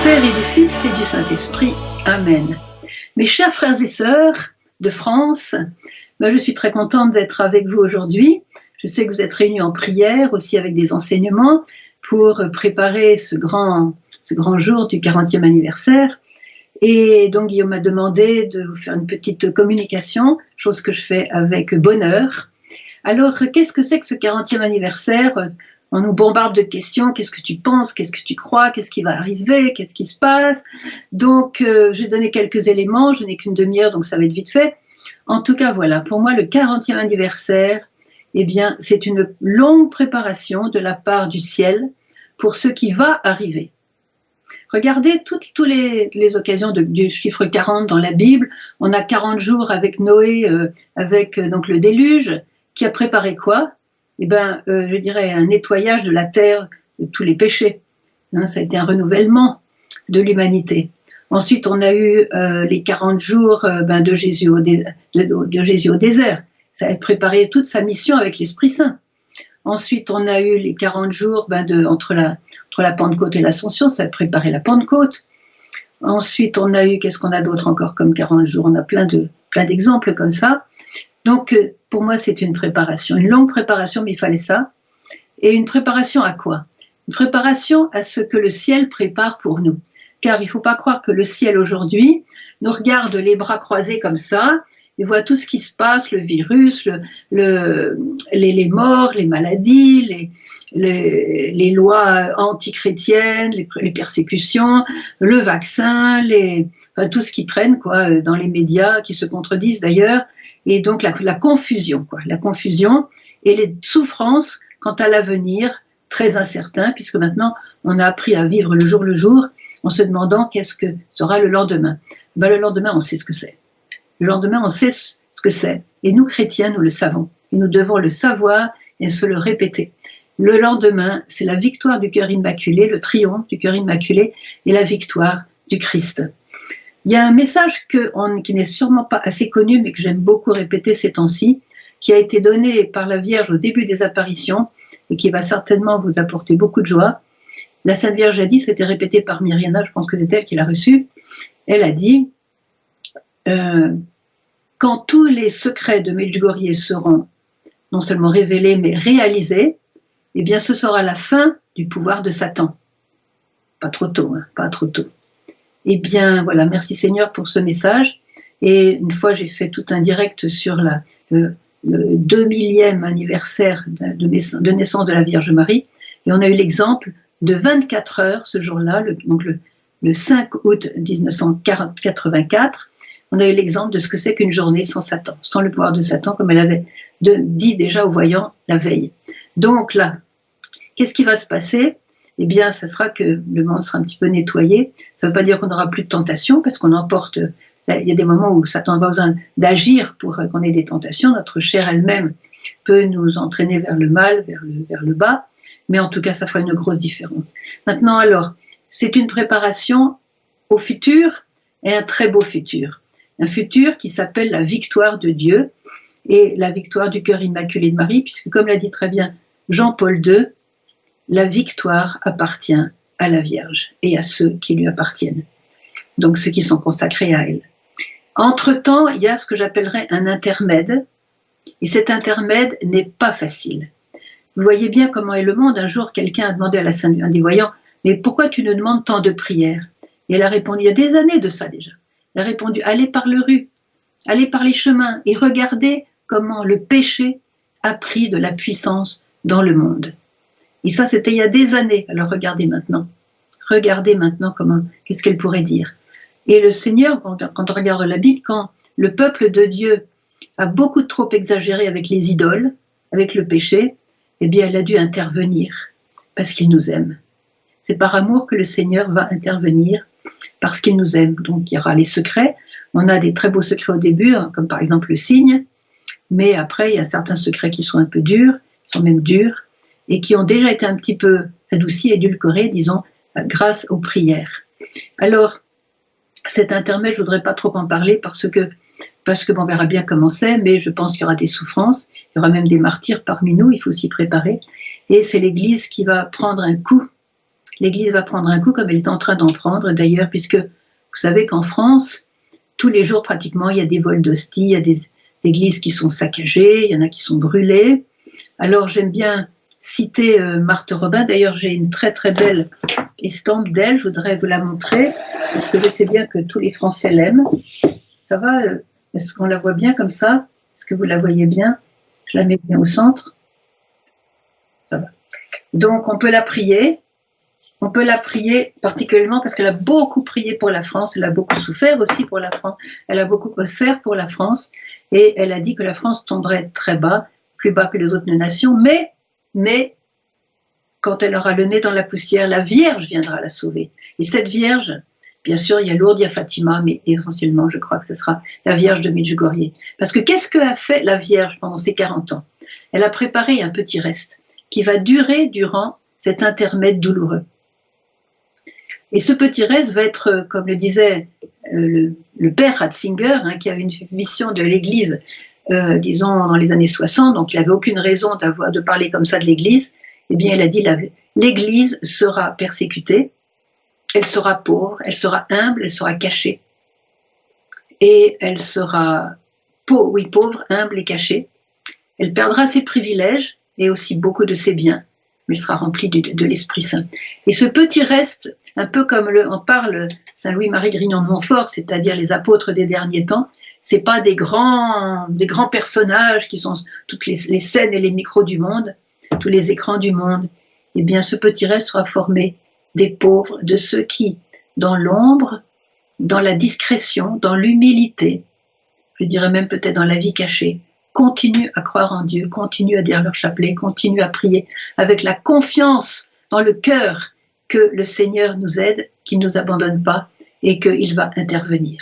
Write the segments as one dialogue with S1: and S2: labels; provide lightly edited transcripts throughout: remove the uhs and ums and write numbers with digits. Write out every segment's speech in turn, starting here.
S1: Père et du Fils et du Saint-Esprit. Amen. Mes chers frères et sœurs de France, je suis très contente d'être avec vous aujourd'hui. Je sais que vous êtes réunis en prière, aussi avec des enseignements, pour préparer ce grand jour du 40e anniversaire. Et donc Guillaume m'a demandé de vous faire une petite communication, chose que je fais avec bonheur. Alors, qu'est-ce que c'est que ce 40e anniversaire ? On nous bombarde de questions, qu'est-ce que tu penses, qu'est-ce que tu crois, qu'est-ce qui va arriver, qu'est-ce qui se passe. Donc, j'ai donné quelques éléments, je n'ai qu'une demi-heure, donc ça va être vite fait. En tout cas, voilà, pour moi, le 40e anniversaire, eh bien, c'est une longue préparation de la part du ciel pour ce qui va arriver. Regardez toutes les occasions du chiffre 40 dans la Bible. On a 40 jours avec Noé, avec donc le déluge, qui a préparé quoi ? Eh bien, je dirais un nettoyage de la terre de tous les péchés. Ça a été un renouvellement de l'humanité. Ensuite, on a eu les 40 jours de Jésus au désert. Ça a préparé toute sa mission avec l'Esprit Saint. Ensuite, on a eu les 40 jours entre la Pentecôte et l'Ascension, ça a préparé la Pentecôte. Ensuite, on a eu, qu'est-ce qu'on a d'autre encore comme 40 jours ? On a plein d'exemples comme ça. Donc, pour moi, c'est une préparation, une longue préparation, mais il fallait ça. Et une préparation à quoi ? Une préparation à ce que le ciel prépare pour nous. Car il ne faut pas croire que le ciel aujourd'hui nous regarde les bras croisés comme ça, et voit tout ce qui se passe, le virus, les morts, les maladies, les lois antichrétiennes, les persécutions, le vaccin, tout ce qui traîne dans les médias, qui se contredisent d'ailleurs, et donc la confusion et les souffrances quant à l'avenir très incertain, puisque maintenant on a appris à vivre le jour en se demandant qu'est-ce que sera le lendemain. Le lendemain, on sait ce que c'est. Le lendemain, on sait ce que c'est. Et nous, chrétiens, nous le savons. Et nous devons le savoir et se le répéter. Le lendemain, c'est la victoire du cœur immaculé, le triomphe du cœur immaculé et la victoire du Christ. Il y a un message qui n'est sûrement pas assez connu, mais que j'aime beaucoup répéter ces temps-ci, qui a été donné par la Vierge au début des apparitions et qui va certainement vous apporter beaucoup de joie. La Sainte Vierge a dit, c'était répété par Myriana, je pense que c'est elle qui l'a reçu, elle a dit quand tous les secrets de Medjugorje seront non seulement révélés, mais réalisés, eh bien ce sera la fin du pouvoir de Satan. Pas trop tôt, pas trop tôt. Eh bien, voilà, merci Seigneur pour ce message. Et une fois, j'ai fait tout un direct sur le 2000e anniversaire de naissance de la Vierge Marie. Et on a eu l'exemple de 24 heures ce jour-là, le 5 août 1984. On a eu l'exemple de ce que c'est qu'une journée sans Satan, sans le pouvoir de Satan, comme elle avait dit déjà aux voyants la veille. Donc là, qu'est-ce qui va se passer ? Eh bien, ça sera que le monde sera un petit peu nettoyé. Ça ne veut pas dire qu'on n'aura plus de tentation, parce qu'on emporte. Il y a des moments où Satan n'a pas besoin d'agir pour qu'on ait des tentations. Notre chair elle-même peut nous entraîner vers le mal, vers le bas. Mais en tout cas, ça fera une grosse différence. Maintenant, alors, c'est une préparation au futur et un très beau futur. Un futur qui s'appelle la victoire de Dieu et la victoire du cœur immaculé de Marie, puisque comme l'a dit très bien Jean-Paul II, la victoire appartient à la Vierge et à ceux qui lui appartiennent, donc ceux qui sont consacrés à elle. Entre-temps, il y a ce que j'appellerais un intermède, et cet intermède n'est pas facile. Vous voyez bien comment est le monde. Un jour, quelqu'un a demandé à la Sainte Vierge, des voyants, mais pourquoi tu nous demandes tant de prières ? Et elle a répondu, il y a des années de ça déjà, elle a répondu, allez par les rues, allez par les chemins, et regardez comment le péché a pris de la puissance dans le monde. Et ça, c'était il y a des années. Alors regardez maintenant qu'est-ce qu'elle pourrait dire. Et le Seigneur, quand on regarde la Bible, quand le peuple de Dieu a beaucoup trop exagéré avec les idoles, avec le péché, eh bien, elle a dû intervenir parce qu'il nous aime. C'est par amour que le Seigneur va intervenir parce qu'il nous aime. Donc, il y aura les secrets. On a des très beaux secrets au début, comme par exemple le signe, mais après, il y a certains secrets qui sont un peu durs, qui sont même durs, et qui ont déjà été un petit peu adoucis, édulcorés, disons, grâce aux prières. Alors, cet intermède, je ne voudrais pas trop en parler parce que on verra bien comment c'est, mais je pense qu'il y aura des souffrances, il y aura même des martyrs parmi nous, il faut s'y préparer. Et c'est l'Église qui va prendre un coup l'Église va prendre un coup comme elle est en train d'en prendre d'ailleurs, puisque vous savez qu'en France, tous les jours pratiquement, il y a des vols d'hosties, il y a des églises qui sont saccagées, il y en a qui sont brûlées. Alors j'aime bien citer Marthe Robin, d'ailleurs j'ai une très très belle estampe d'elle, je voudrais vous la montrer, parce que je sais bien que tous les Français l'aiment. Ça va, est-ce qu'on la voit bien comme ça? Est-ce que vous la voyez bien? Je la mets bien au centre. Ça va. Donc on peut la prier. On peut la prier particulièrement parce qu'elle a beaucoup prié pour la France, elle a beaucoup souffert aussi pour la France, elle a beaucoup offert pour la France, et elle a dit que la France tomberait très bas, plus bas que les autres nations, mais quand elle aura le nez dans la poussière, la Vierge viendra la sauver. Et cette Vierge, bien sûr, il y a Lourdes, il y a Fatima, mais essentiellement, je crois que ce sera la Vierge de Medjugorje. Parce que qu'est-ce qu'a fait la Vierge pendant ces 40 ans? Elle a préparé un petit reste qui va durer durant cet intermède douloureux. Et ce petit reste va être, comme le disait le père Ratzinger, qui avait une mission de l'Église, disons, dans les années 60, donc il n'avait aucune raison de parler comme ça de l'Église. Eh bien, il a dit, l'Église sera persécutée, elle sera pauvre, elle sera humble, elle sera cachée. Et elle sera pauvre, humble et cachée. Elle perdra ses privilèges et aussi beaucoup de ses biens. Mais elle sera remplie de l'Esprit Saint. Et ce petit reste, un peu comme en parle Saint Louis-Marie Grignon de Montfort, c'est-à-dire les apôtres des derniers temps, c'est pas des grands personnages qui sont toutes les scènes et les micros du monde, tous les écrans du monde. Eh bien, ce petit reste sera formé des pauvres, de ceux qui, dans l'ombre, dans la discrétion, dans l'humilité, je dirais même peut-être dans la vie cachée, continuent à croire en Dieu, continuent à dire leur chapelet, continuent à prier avec la confiance dans le cœur que le Seigneur nous aide, qu'il ne nous abandonne pas et qu'il va intervenir.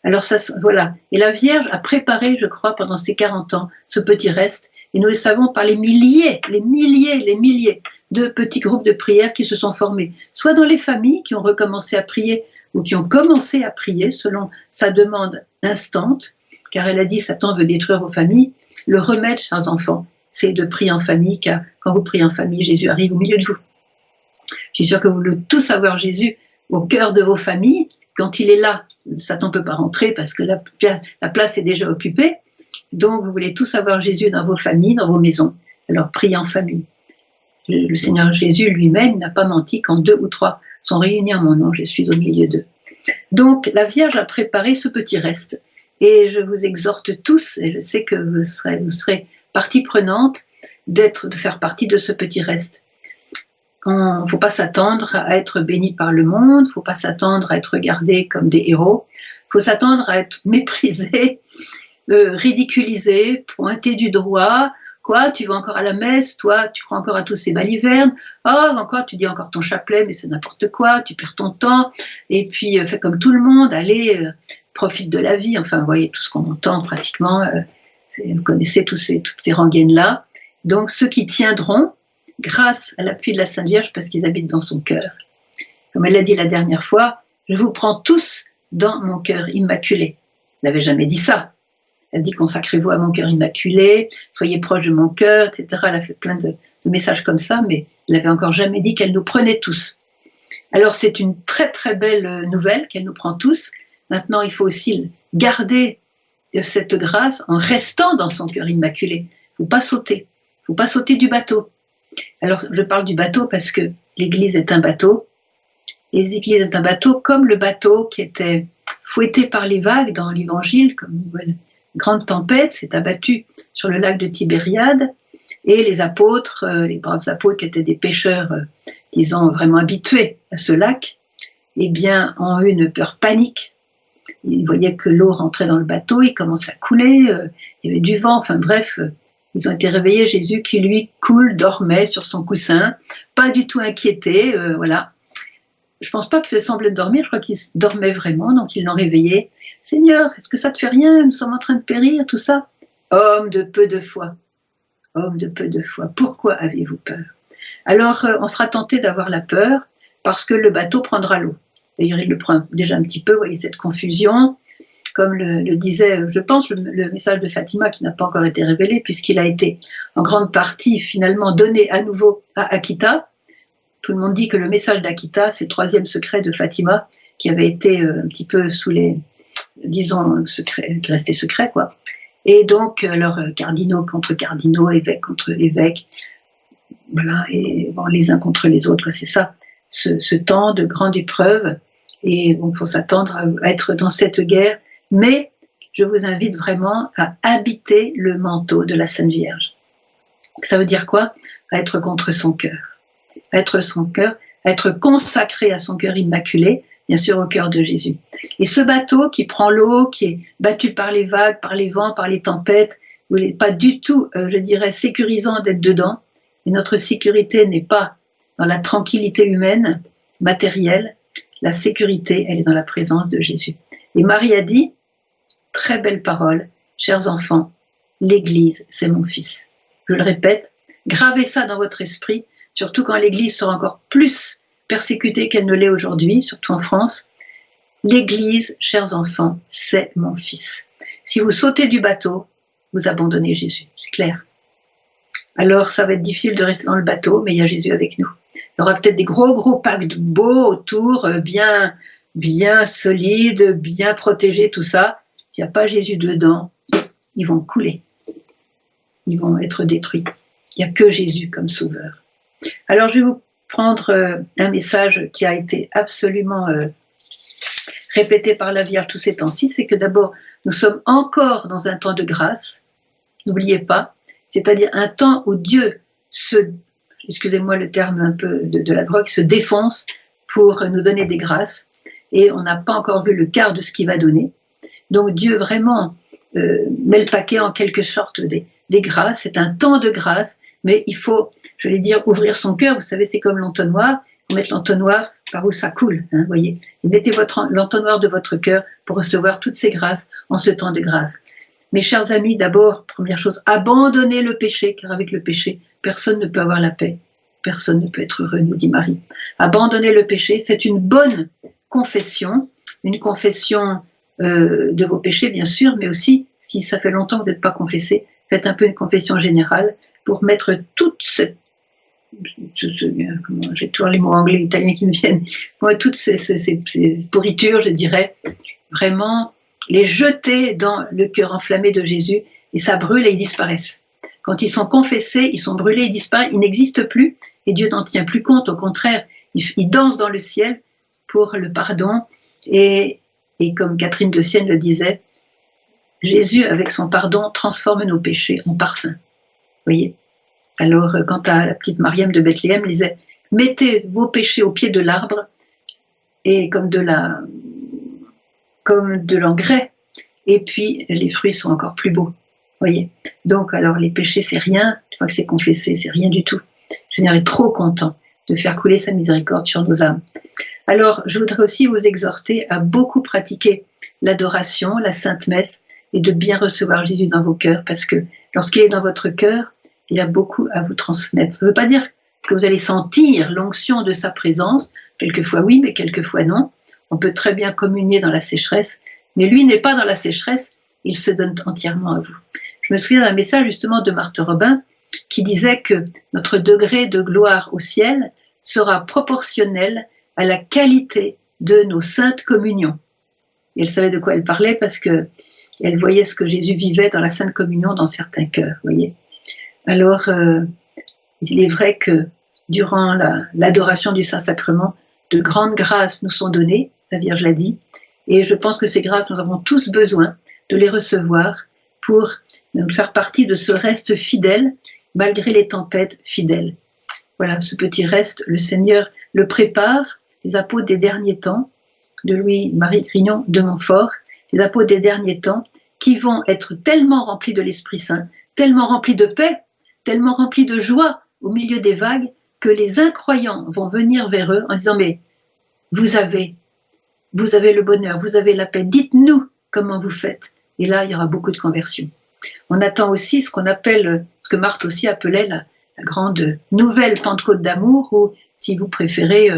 S1: Alors ça, voilà. Et la Vierge a préparé, je crois, pendant ces 40 ans, ce petit reste. Et nous le savons par les milliers de petits groupes de prière qui se sont formés, soit dans les familles qui ont recommencé à prier ou qui ont commencé à prier selon sa demande instante, car elle a dit Satan veut détruire vos familles. Le remède, chers enfants, c'est de prier en famille, car quand vous priez en famille, Jésus arrive au milieu de vous. Je suis sûre que vous voulez tous avoir Jésus au cœur de vos familles. Quand il est là, Satan ne peut pas rentrer parce que la place est déjà occupée. Donc, vous voulez tous avoir Jésus dans vos familles, dans vos maisons. Alors, priez en famille. Le Seigneur Jésus lui-même n'a pas menti quand 2 ou 3 sont réunis en mon nom, je suis au milieu d'eux. Donc, la Vierge a préparé ce petit reste. Et je vous exhorte tous, et je sais que vous serez partie prenante, de faire partie de ce petit reste. Il ne faut pas s'attendre à être béni par le monde, il ne faut pas s'attendre à être regardé comme des héros, il faut s'attendre à être méprisé, ridiculisé, pointé du doigt. Quoi, tu vas encore à la messe, toi, tu crois encore à tous ces balivernes, encore, tu dis encore ton chapelet, mais c'est n'importe quoi, tu perds ton temps, et puis fais comme tout le monde, allez, profite de la vie, enfin, vous voyez, tout ce qu'on entend pratiquement, vous connaissez toutes ces rengaines-là. Donc, ceux qui tiendront, grâce à l'appui de la Sainte Vierge, parce qu'ils habitent dans son cœur. Comme elle l'a dit la dernière fois, je vous prends tous dans mon cœur immaculé. Elle n'avait jamais dit ça. Elle dit consacrez-vous à mon cœur immaculé, soyez proches de mon cœur, etc. Elle a fait plein de messages comme ça, mais elle n'avait encore jamais dit qu'elle nous prenait tous. Alors c'est une très très belle nouvelle qu'elle nous prend tous. Maintenant, il faut aussi garder cette grâce en restant dans son cœur immaculé. Il ne faut pas sauter du bateau. Alors je parle du bateau parce que l'Église est un bateau. L'Église est un bateau comme le bateau qui était fouetté par les vagues dans l'Évangile, comme une grande tempête s'est abattue sur le lac de Tibériade, et les apôtres, les braves apôtres qui étaient des pêcheurs, disons, vraiment habitués à ce lac, eh bien, ont eu une peur panique. Ils voyaient que l'eau rentrait dans le bateau, il commençait à couler, il y avait du vent, enfin bref, ils ont été réveillés, Jésus qui lui dormait sur son coussin, pas du tout inquiété, voilà. Je pense pas qu'il faisait semblant de dormir, je crois qu'il dormait vraiment, donc ils l'ont réveillé. Seigneur, est-ce que ça te fait rien? Nous sommes en train de périr, tout ça. Homme de peu de foi, pourquoi avez-vous peur? Alors, on sera tenté d'avoir la peur parce que le bateau prendra l'eau. D'ailleurs, il le prend déjà un petit peu, vous voyez cette confusion. Comme le disait, je pense, le message de Fatima qui n'a pas encore été révélé puisqu'il a été en grande partie finalement donné à nouveau à Akita. Tout le monde dit que le message d'Akita, c'est le 3e secret de Fatima, qui avait été un petit peu sous les, disons, secrets, qui restait secret, quoi. Et donc, leurs cardinaux contre cardinaux, évêques contre évêques, voilà, et bon, les uns contre les autres, c'est ça, ce temps de grande épreuve. Et bon, il faut s'attendre à être dans cette guerre, mais je vous invite vraiment à habiter le manteau de la Sainte Vierge. Ça veut dire quoi? À être contre son cœur. À être son cœur, à être consacré à son cœur immaculé, bien sûr au cœur de Jésus. Et ce bateau qui prend l'eau, qui est battu par les vagues, par les vents, par les tempêtes, il n'est pas du tout, je dirais, sécurisant d'être dedans. Et notre sécurité n'est pas dans la tranquillité humaine, matérielle. La sécurité, elle est dans la présence de Jésus. Et Marie a dit, très belle parole, chers enfants, l'Église, c'est mon fils. Je le répète, gravez ça dans votre esprit, surtout quand l'Église sera encore plus persécutée qu'elle ne l'est aujourd'hui, surtout en France. L'Église, chers enfants, c'est mon fils. Si vous sautez du bateau, vous abandonnez Jésus, c'est clair. Alors ça va être difficile de rester dans le bateau, mais il y a Jésus avec nous. Il y aura peut-être des gros paquebots autour, bien solides, bien protégés, tout ça. S'il n'y a pas Jésus dedans, ils vont couler. Ils vont être détruits. Il n'y a que Jésus comme sauveur. Alors je vais vous prendre un message qui a été absolument répété par la Vierge tous ces temps-ci, c'est que d'abord, nous sommes encore dans un temps de grâce, n'oubliez pas, c'est-à-dire un temps où Dieu excusez-moi le terme un peu de la drogue, se défonce pour nous donner des grâces, et on n'a pas encore vu le quart de ce qu'il va donner. Donc Dieu vraiment met le paquet en quelque sorte des grâces, c'est un temps de grâce, mais il faut, je vais dire, ouvrir son cœur. Vous savez, c'est comme l'entonnoir, vous mettez l'entonnoir par où ça coule, hein, voyez. Et mettez l'entonnoir de votre cœur pour recevoir toutes ces grâces en ce temps de grâce. Mes chers amis, d'abord, première chose, abandonnez le péché, car avec le péché, personne ne peut avoir la paix. Personne ne peut être heureux, nous dit Marie. Abandonnez le péché, faites une bonne confession, une confession de vos péchés, bien sûr, mais aussi, si ça fait longtemps que vous n'êtes pas confessé, faites un peu une confession générale pour mettre toute cette... j'ai toujours les mots anglais et italiens qui me viennent, toutes ces pourritures, je dirais, vraiment les jeter dans le cœur enflammé de Jésus, et ça brûle et ils disparaissent. Quand ils sont confessés, ils sont brûlés, ils disparaissent, ils n'existent plus, et Dieu n'en tient plus compte, au contraire, il danse dans le ciel pour le pardon, et comme Catherine de Sienne le disait, Jésus, avec son pardon, transforme nos péchés en parfum. Vous voyez? Alors, quant à la petite Mariam de Bethléem, elle disait, mettez vos péchés au pied de l'arbre, et comme de l'engrais, et puis les fruits sont encore plus beaux. Voyez. Donc, alors les péchés, c'est rien. Une fois que c'est confessé, c'est rien du tout. Le Seigneur est trop content de faire couler sa miséricorde sur nos âmes. Alors, je voudrais aussi vous exhorter à beaucoup pratiquer l'adoration, la Sainte Messe, et de bien recevoir Jésus dans vos cœurs, parce que lorsqu'il est dans votre cœur, il a beaucoup à vous transmettre. Ça ne veut pas dire que vous allez sentir l'onction de sa présence. Quelquefois oui, mais quelquefois non. On peut très bien communier dans la sécheresse, mais lui n'est pas dans la sécheresse, il se donne entièrement à vous. Je me souviens d'un message justement de Marthe Robin qui disait que notre degré de gloire au ciel sera proportionnel à la qualité de nos saintes communions. Et elle savait de quoi elle parlait parce que elle voyait ce que Jésus vivait dans la Sainte Communion dans certains cœurs, voyez. Alors, il est vrai que durant l'adoration du Saint-Sacrement, de grandes grâces nous sont données, la Vierge l'a dit, et je pense que ces grâces, nous avons tous besoin de les recevoir pour nous faire partie de ce reste fidèle, malgré les tempêtes fidèles. Voilà, ce petit reste, le Seigneur le prépare, les apôtres des derniers temps, de Louis-Marie Grignon de Montfort, les apôtres des derniers temps, qui vont être tellement remplis de l'Esprit Saint, tellement remplis de paix, tellement remplis de joie au milieu des vagues, que les incroyants vont venir vers eux en disant « Mais vous avez le bonheur, vous avez la paix, dites-nous comment vous faites. » Et là, il y aura beaucoup de conversions. On attend aussi ce qu'on appelle, ce que Marthe aussi appelait la grande nouvelle Pentecôte d'amour, ou si vous préférez,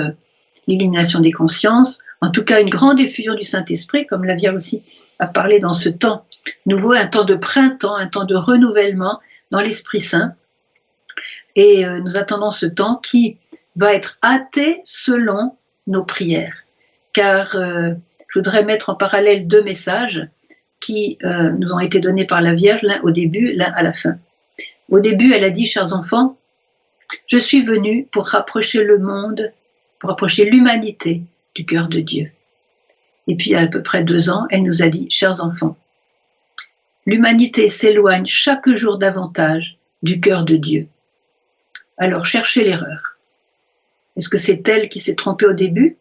S1: l'illumination des consciences, en tout cas une grande effusion du Saint-Esprit, comme la Vierge aussi a parlé dans ce temps nouveau, un temps de printemps, un temps de renouvellement dans l'Esprit Saint. Et nous attendons ce temps qui va être hâté selon nos prières. Car je voudrais mettre en parallèle deux messages qui nous ont été donnés par la Vierge, l'un au début, l'un à la fin. Au début, elle a dit, chers enfants, je suis venue pour rapprocher le monde, pour rapprocher l'humanité du cœur de Dieu. Et puis, il y a à peu près 2 ans, elle nous a dit, chers enfants, l'humanité s'éloigne chaque jour davantage du cœur de Dieu. Alors, cherchez l'erreur. Est-ce que c'est elle qui s'est trompée au début?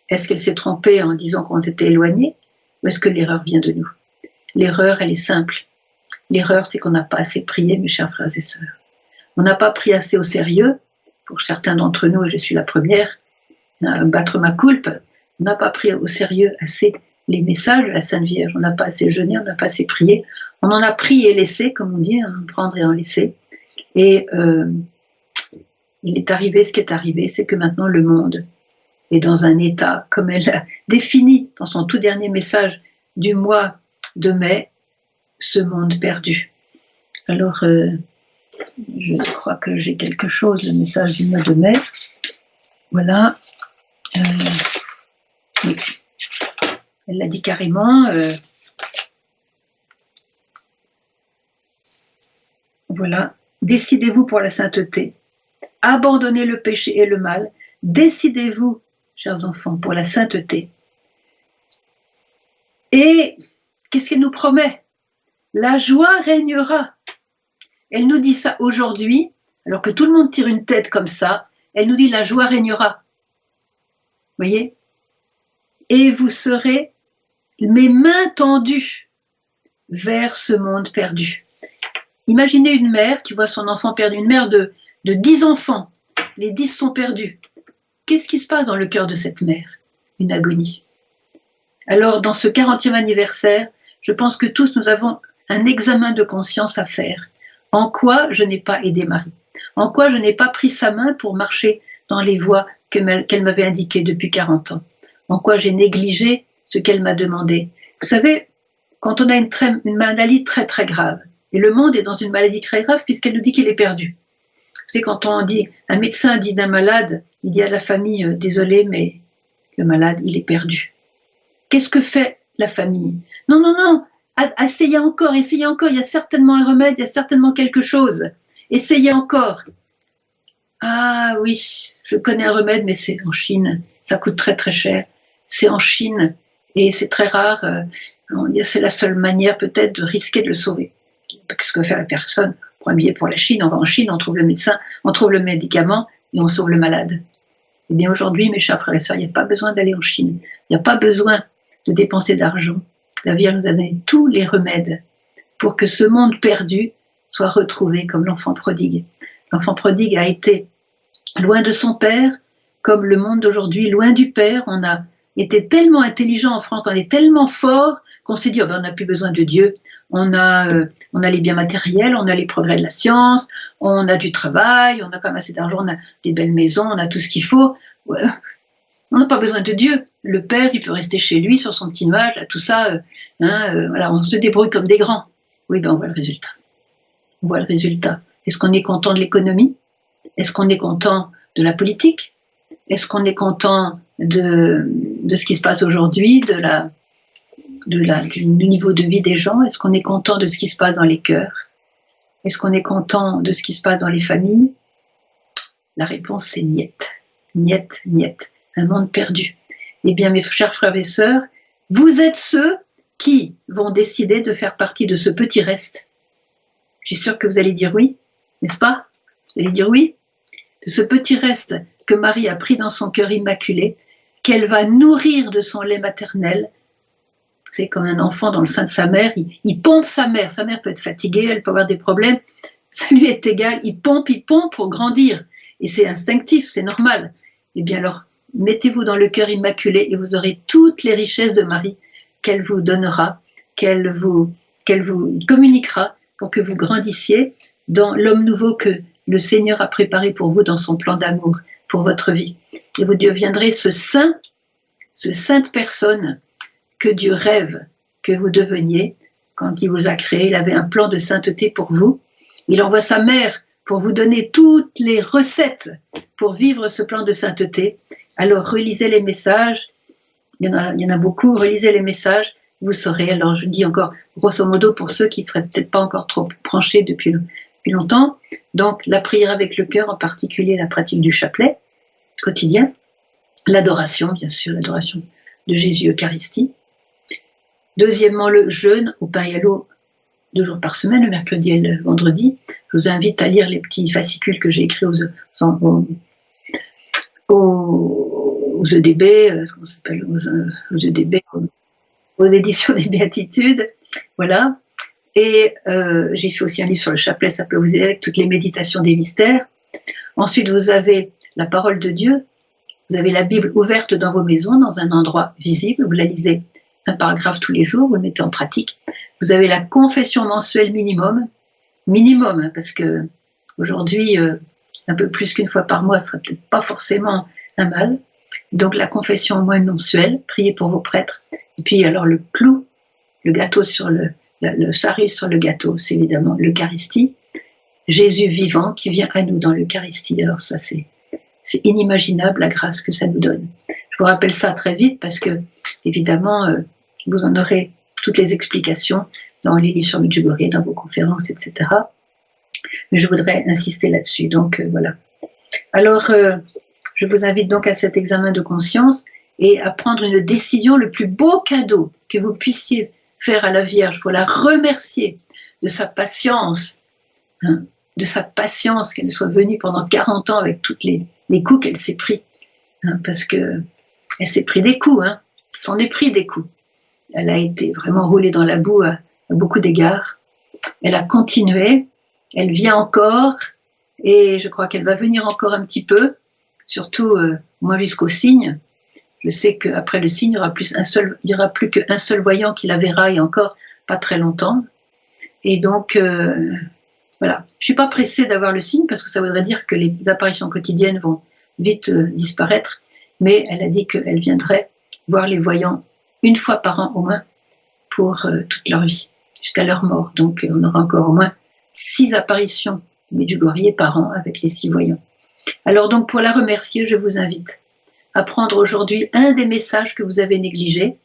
S1: Est-ce qu'elle s'est trompée en disant qu'on était éloigné? Ou est-ce que l'erreur vient de nous? L'erreur, elle est simple. L'erreur, c'est qu'on n'a pas assez prié, mes chers frères et sœurs. On n'a pas pris assez au sérieux, pour certains d'entre nous, et je suis la première, à battre ma coulpe, on n'a pas pris au sérieux assez les messages de la Sainte Vierge, on n'a pas assez jeûné, on n'a pas assez prié, on en a pris et laissé, comme on dit, prendre et en laisser. Et il est arrivé ce qui est arrivé, c'est que maintenant le monde est dans un état, comme elle l'a défini dans son tout dernier message du mois de mai, ce monde perdu. Alors, je crois que j'ai quelque chose, le message du mois de mai. Voilà. Oui. Elle l'a dit carrément. Voilà. Décidez-vous pour la sainteté. Abandonnez le péché et le mal. Décidez-vous, chers enfants, pour la sainteté. Et qu'est-ce qu'elle nous promet? La joie régnera. Elle nous dit ça aujourd'hui, alors que tout le monde tire une tête comme ça. Elle nous dit la joie régnera. Vous voyez? Et vous serez mes mains tendues vers ce monde perdu. Imaginez une mère qui voit son enfant perdu, une mère de 10 enfants. Les 10 sont perdus. Qu'est-ce qui se passe dans le cœur de cette mère? Une agonie. Alors, dans ce 40e anniversaire, je pense que tous nous avons un examen de conscience à faire. En quoi je n'ai pas aidé Marie? En quoi je n'ai pas pris sa main pour marcher dans les voies qu'elle m'avait indiquées depuis 40 ans? En quoi j'ai négligé ce qu'elle m'a demandé? Vous savez, quand on a une maladie très très grave, et le monde est dans une maladie très grave puisqu'elle nous dit qu'il est perdu. Vous savez, quand on dit, un médecin dit d'un malade, il dit à la famille, désolé, mais le malade, il est perdu. Qu'est-ce que fait la famille? Non, non, non, essayez encore, il y a certainement un remède, il y a certainement quelque chose. Essayez encore. Ah oui, je connais un remède, mais c'est en Chine, ça coûte très très cher. C'est en Chine et c'est très rare. C'est la seule manière peut-être de risquer de le sauver. Qu'est-ce que fait la personne? On prend un billet pour la Chine, on va en Chine, on trouve le médecin, on trouve le médicament et on sauve le malade. Eh bien aujourd'hui, mes chers frères et sœurs, il n'y a pas besoin d'aller en Chine. Il n'y a pas besoin de dépenser d'argent. La Vierge nous a donné tous les remèdes pour que ce monde perdu soit retrouvé comme l'enfant prodigue. L'enfant prodigue a été loin de son père, comme le monde d'aujourd'hui, loin du père. On a été tellement intelligent en France, on est tellement fort qu'on s'est dit, oh ben, on n'a plus besoin de Dieu. On a les biens matériels, on a les progrès de la science, on a du travail, on a quand même assez d'argent, on a des belles maisons, on a tout ce qu'il faut. On n'a pas besoin de Dieu. Le père, il peut rester chez lui sur son petit nuage, là, tout ça. Voilà, on se débrouille comme des grands. Oui, ben on voit le résultat. On voit le résultat. Est-ce qu'on est content de l'économie? Est-ce qu'on est content de la politique? Est-ce qu'on est content de ce qui se passe aujourd'hui, du niveau de vie des gens? Est-ce qu'on est content de ce qui se passe dans les cœurs? Est-ce qu'on est content de ce qui se passe dans les familles? La réponse, c'est niet. Niet, niet. Un monde perdu. Eh bien, mes chers frères et sœurs, vous êtes ceux qui vont décider de faire partie de ce petit reste. Je suis sûre que vous allez dire oui, n'est-ce pas? Vous allez dire oui? De ce petit reste que Marie a pris dans son cœur immaculé, qu'elle va nourrir de son lait maternel. C'est comme un enfant dans le sein de sa mère, il pompe sa mère peut être fatiguée, elle peut avoir des problèmes, ça lui est égal, il pompe pour grandir. Et c'est instinctif, c'est normal. Eh bien alors, mettez-vous dans le cœur immaculé et vous aurez toutes les richesses de Marie qu'elle vous donnera, qu'elle vous communiquera pour que vous grandissiez dans l'homme nouveau que le Seigneur a préparé pour vous dans son plan d'amour pour votre vie. Et vous deviendrez ce sainte personne que Dieu rêve que vous deveniez quand il vous a créé. Il avait un plan de sainteté pour vous. Il envoie sa mère pour vous donner toutes les recettes pour vivre ce plan de sainteté. Alors relisez les messages, il y en a beaucoup, relisez les messages, vous saurez. Alors je dis encore, grosso modo, pour ceux qui ne seraient peut-être pas encore trop branchés depuis longtemps, donc la prière avec le cœur, en particulier la pratique du chapelet quotidien, l'adoration, bien sûr, l'adoration de Jésus Eucharistie. Deuxièmement, le jeûne au pain et à l'eau 2 jours par semaine, le mercredi et le vendredi. Je vous invite à lire les petits fascicules que j'ai écrits aux EDB, comment ça s'appelle, aux EDB, aux éditions des Béatitudes. Voilà. Et j'ai fait aussi un livre sur le chapelet, ça peut vous aider avec toutes les méditations des mystères. Ensuite, vous avez la parole de Dieu. Vous avez la Bible ouverte dans vos maisons, dans un endroit visible. Vous la lisez un paragraphe tous les jours, vous le mettez en pratique. Vous avez la confession mensuelle minimum, hein, parce que aujourd'hui, un peu plus qu'une fois par mois, ce serait peut-être pas forcément un mal. Donc la confession au moins mensuelle, priez pour vos prêtres. Et puis alors le clou, le gâteau sur le cerise sur le gâteau, c'est évidemment l'Eucharistie. Jésus vivant qui vient à nous dans l'Eucharistie. Alors ça, c'est inimaginable la grâce que ça nous donne. Je vous rappelle ça très vite parce que, évidemment, vous en aurez toutes les explications dans les livres sur Medjugorje, dans vos conférences, etc. Mais je voudrais insister là-dessus. Donc, voilà. Alors, je vous invite donc à cet examen de conscience et à prendre une décision, le plus beau cadeau que vous puissiez faire à la Vierge pour la remercier de sa patience, hein, qu'elle soit venue pendant 40 ans avec tous les coups qu'elle s'est pris. Hein, parce qu'elle s'est pris des coups, hein, s'en est pris des coups. Elle a été vraiment roulée dans la boue à beaucoup d'égards. Elle a continué, elle vient encore, et je crois qu'elle va venir encore un petit peu, surtout moi jusqu'au cygne. Je sais qu'après le cygne, il n'y aura plus qu'un seul voyant qui la verra, et encore pas très longtemps. Et donc, voilà. Je ne suis pas pressée d'avoir le cygne, parce que ça voudrait dire que les apparitions quotidiennes vont vite disparaître, mais elle a dit qu'elle viendrait voir les voyants 1 fois par an au moins pour toute leur vie, jusqu'à leur mort. Donc on aura encore au moins 6 apparitions de Medjugorje par an avec les 6 voyants. Alors donc pour la remercier, je vous invite à prendre aujourd'hui un des messages que vous avez négligés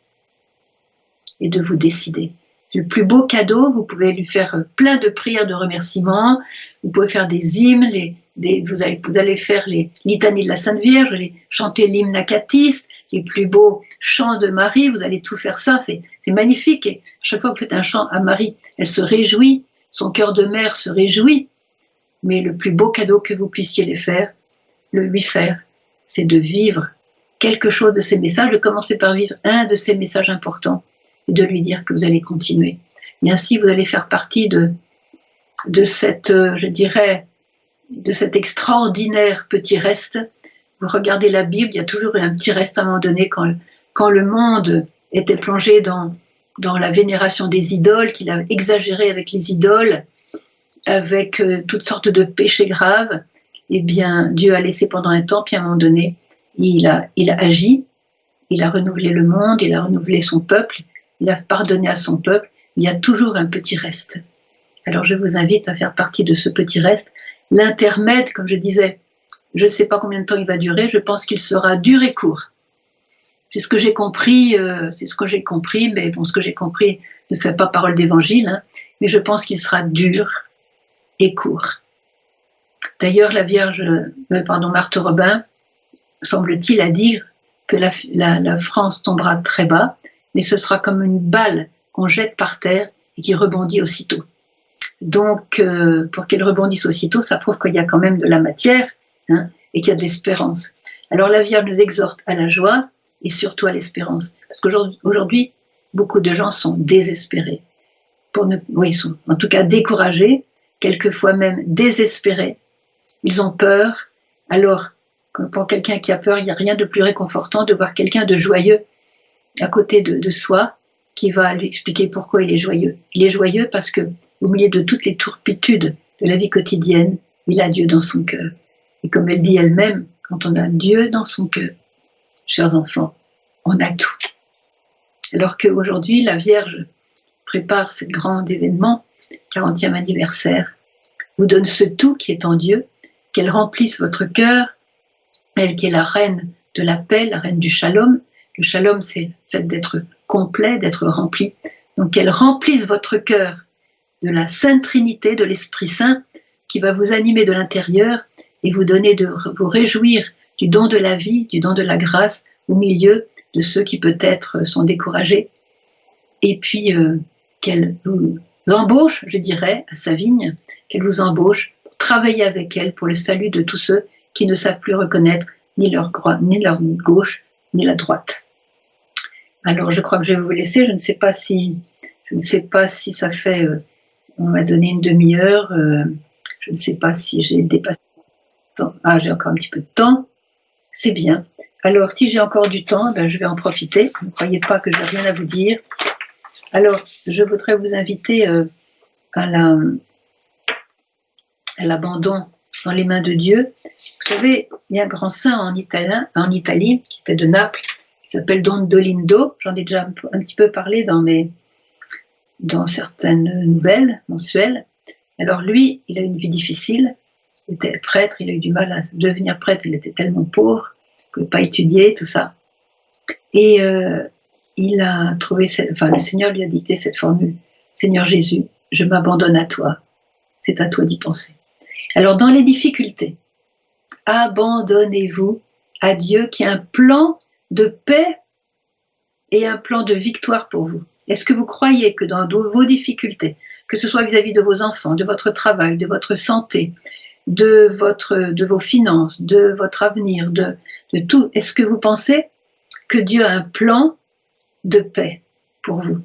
S1: et de vous décider. Le plus beau cadeau, vous pouvez lui faire plein de prières de remerciement, vous pouvez faire des hymnes, vous allez faire les litanies de la Sainte Vierge, chanter l'hymne Acatis, les plus beaux chants de Marie, vous allez tout faire ça, c'est magnifique. Et chaque fois que vous faites un chant à Marie, elle se réjouit, son cœur de mère se réjouit. Mais le plus beau cadeau que vous puissiez lui faire, c'est de vivre quelque chose de ces messages, de commencer par vivre un de ces messages importants et de lui dire que vous allez continuer. Et ainsi, vous allez faire partie de cette, je dirais, de cet extraordinaire petit reste. Vous regardez la Bible, il y a toujours un petit reste à un moment donné quand le monde était plongé dans la vénération des idoles, qu'il a exagéré avec les idoles, avec toutes sortes de péchés graves. Eh bien, Dieu a laissé pendant un temps, puis à un moment donné, il a agi, il a renouvelé le monde, il a renouvelé son peuple, il a pardonné à son peuple. Il y a toujours un petit reste. Alors je vous invite à faire partie de ce petit reste. L'intermède, comme je disais, je ne sais pas combien de temps il va durer, je pense qu'il sera dur et court. C'est ce que j'ai compris, mais bon, ce que j'ai compris ne fait pas parole d'évangile, hein, mais je pense qu'il sera dur et court. D'ailleurs, Marthe Robin, semble-t-il, a dit que la France tombera très bas, mais ce sera comme une balle qu'on jette par terre et qui rebondit aussitôt. Donc, pour qu'elle rebondisse aussitôt, ça prouve qu'il y a quand même de la matière, hein, et qu'il y a de l'espérance. Alors la Vierge nous exhorte à la joie et surtout à l'espérance. Parce qu'aujourd'hui, beaucoup de gens sont désespérés. Sont en tout cas découragés, quelquefois même désespérés. Ils ont peur. Alors, pour quelqu'un qui a peur, il n'y a rien de plus réconfortant de voir quelqu'un de joyeux à côté de soi, qui va lui expliquer pourquoi il est joyeux. Il est joyeux parce que, au milieu de toutes les turpitudes de la vie quotidienne, il a Dieu dans son cœur. Et comme elle dit elle-même, quand on a Dieu dans son cœur, chers enfants, on a tout. Alors qu'aujourd'hui, la Vierge prépare ce grand événement, 40e anniversaire vous donne ce tout qui est en Dieu, qu'elle remplisse votre cœur, elle qui est la reine de la paix, la reine du shalom. Le shalom, c'est le fait d'être complet, d'être rempli. Donc qu'elle remplisse votre cœur de la Sainte Trinité, de l'Esprit Saint, qui va vous animer de l'intérieur et vous donner de vous réjouir du don de la vie, du don de la grâce au milieu de ceux qui peut-être sont découragés. Et puis qu'elle vous embauche, je dirais, à sa vigne, qu'elle vous embauche pour travailler avec elle pour le salut de tous ceux qui ne savent plus reconnaître ni leur gauche, ni la droite. Alors je crois que je vais vous laisser, je ne sais pas si ça fait, on m'a donné une demi-heure, je ne sais pas si j'ai dépassé le temps. Ah, j'ai encore un petit peu de temps, c'est bien. Alors si j'ai encore du temps, ben, je vais en profiter, ne croyez pas que je n'ai rien à vous dire. Alors je voudrais vous inviter à l'abandon dans les mains de Dieu. Vous savez, il y a un grand saint en Italie, qui était de Naples, qui s'appelle Don Dolindo. J'en ai déjà un petit peu parlé dans certaines nouvelles mensuelles. Alors lui, il a une vie difficile. Il était prêtre, il a eu du mal à devenir prêtre, il était tellement pauvre, il ne pouvait pas étudier, tout ça. Et il a trouvé, le Seigneur lui a dicté cette formule: Seigneur Jésus, je m'abandonne à toi, c'est à toi d'y penser. Alors dans les difficultés, abandonnez-vous à Dieu qui a un plan de paix et un plan de victoire pour vous. Est-ce que vous croyez que dans vos difficultés, que ce soit vis-à-vis de vos enfants, de votre travail, de votre santé, de vos finances, de votre avenir, de tout, est-ce que vous pensez que Dieu a un plan de paix pour vous?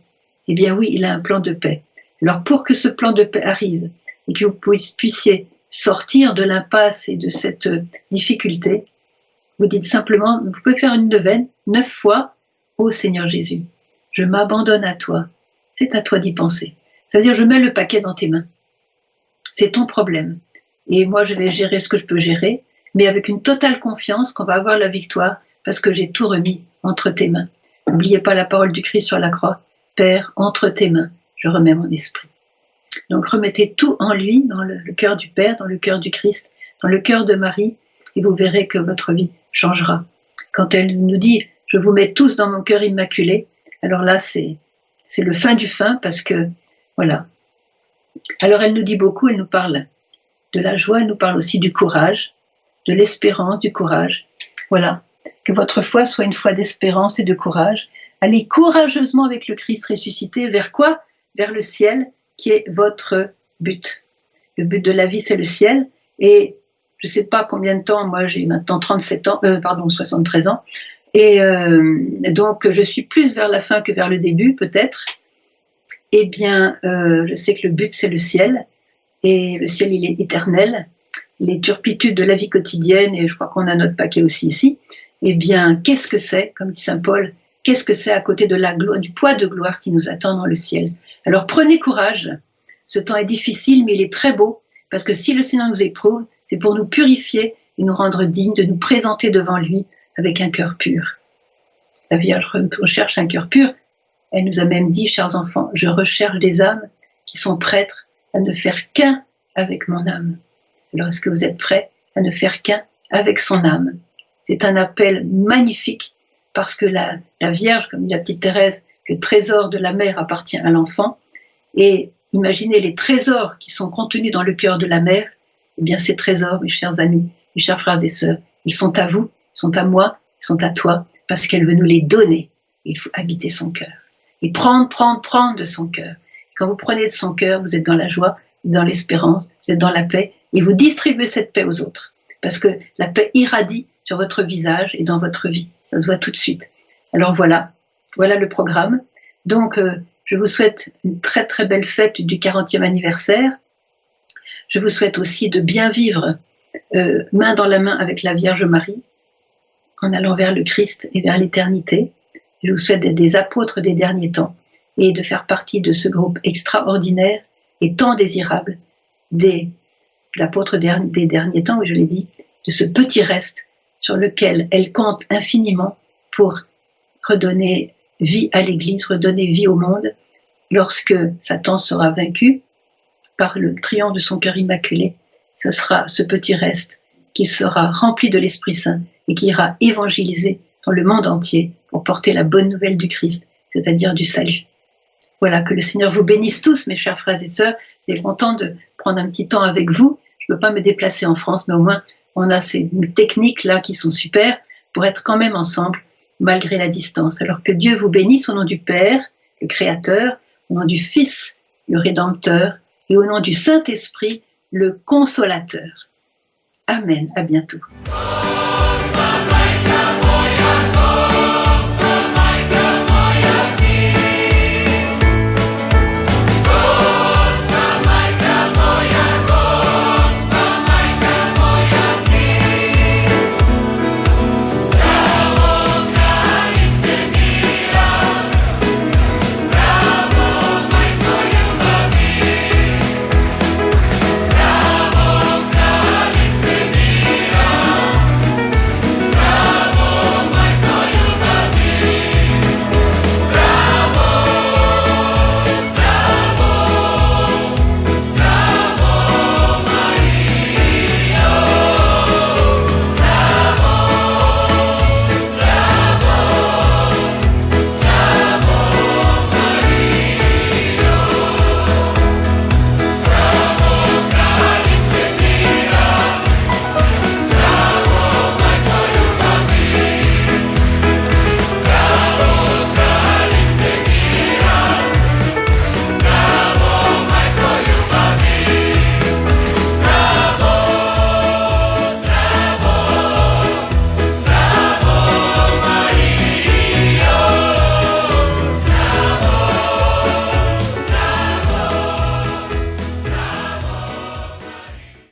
S1: Eh bien oui, il a un plan de paix. Alors pour que ce plan de paix arrive et que vous puissiez sortir de l'impasse et de cette difficulté, vous dites simplement, vous pouvez faire une neuvaine 9 fois: ô Seigneur Jésus, je m'abandonne à toi, c'est à toi d'y penser. Ça veut dire, je mets le paquet dans tes mains, c'est ton problème, et moi je vais gérer ce que je peux gérer, mais avec une totale confiance qu'on va avoir la victoire, parce que j'ai tout remis entre tes mains. N'oubliez pas la parole du Christ sur la croix: Père, entre tes mains, je remets mon esprit. Donc remettez tout en lui, dans le cœur du Père, dans le cœur du Christ, dans le cœur de Marie, et vous verrez que votre vie changera. Quand elle nous dit « je vous mets tous dans mon cœur immaculé », alors là c'est le fin du fin, parce que voilà. Alors elle nous dit beaucoup, elle nous parle de la joie, elle nous parle aussi du courage, de l'espérance, du courage. Voilà, que votre foi soit une foi d'espérance et de courage. Allez courageusement avec le Christ ressuscité, vers quoi? Vers le ciel, qui est votre but. Le but de la vie, c'est le ciel. Et je ne sais pas combien de temps, moi j'ai maintenant 73 ans, et donc je suis plus vers la fin que vers le début, peut-être. Eh bien, je sais que le but, c'est le ciel, et le ciel, il est éternel. Les turpitudes de la vie quotidienne, et je crois qu'on a notre paquet aussi ici, eh bien, qu'est-ce que c'est, comme dit saint Paul, qu'est-ce que c'est à côté de la gloire, du poids de gloire qui nous attend dans le ciel? Alors prenez courage, ce temps est difficile, mais il est très beau, parce que si le Seigneur nous éprouve, c'est pour nous purifier et nous rendre dignes de nous présenter devant lui avec un cœur pur. La Vierge recherche un cœur pur. Elle nous a même dit, chers enfants, je recherche des âmes qui sont prêtes à ne faire qu'un avec mon âme. Alors est-ce que vous êtes prêts à ne faire qu'un avec son âme? C'est un appel magnifique, parce que la Vierge, comme dit la petite Thérèse, le trésor de la mère appartient à l'enfant. Et imaginez les trésors qui sont contenus dans le cœur de la mère. Eh bien ces trésors, mes chers amis, mes chers frères et sœurs, ils sont à vous, ils sont à moi, ils sont à toi, parce qu'elle veut nous les donner. Il faut habiter son cœur. Et prendre de son cœur. Quand vous prenez de son cœur, vous êtes dans la joie, dans l'espérance, vous êtes dans la paix, et vous distribuez cette paix aux autres. Parce que la paix irradie sur votre visage et dans votre vie. Ça se voit tout de suite. Alors voilà le programme. Donc, je vous souhaite une très très belle fête du 40e anniversaire. Je vous souhaite aussi de bien vivre main dans la main avec la Vierge Marie, en allant vers le Christ et vers l'éternité. Je vous souhaite d'être des apôtres des derniers temps et de faire partie de ce groupe extraordinaire et tant désirable des apôtres des derniers temps, oui, je l'ai dit, de ce petit reste sur lequel elle compte infiniment pour redonner vie à l'Église, redonner vie au monde, lorsque Satan sera vaincu par le triomphe de son cœur immaculé, ce sera ce petit reste qui sera rempli de l'Esprit Saint et qui ira évangéliser dans le monde entier pour porter la bonne nouvelle du Christ, c'est-à-dire du salut. Voilà, que le Seigneur vous bénisse tous, mes chers frères et sœurs. J'étais contente de prendre un petit temps avec vous. Je ne peux pas me déplacer en France, mais au moins, on a ces techniques-là qui sont super pour être quand même ensemble, malgré la distance. Alors que Dieu vous bénisse au nom du Père, le Créateur, au nom du Fils, le Rédempteur, et au nom du Saint-Esprit, le Consolateur. Amen. À bientôt.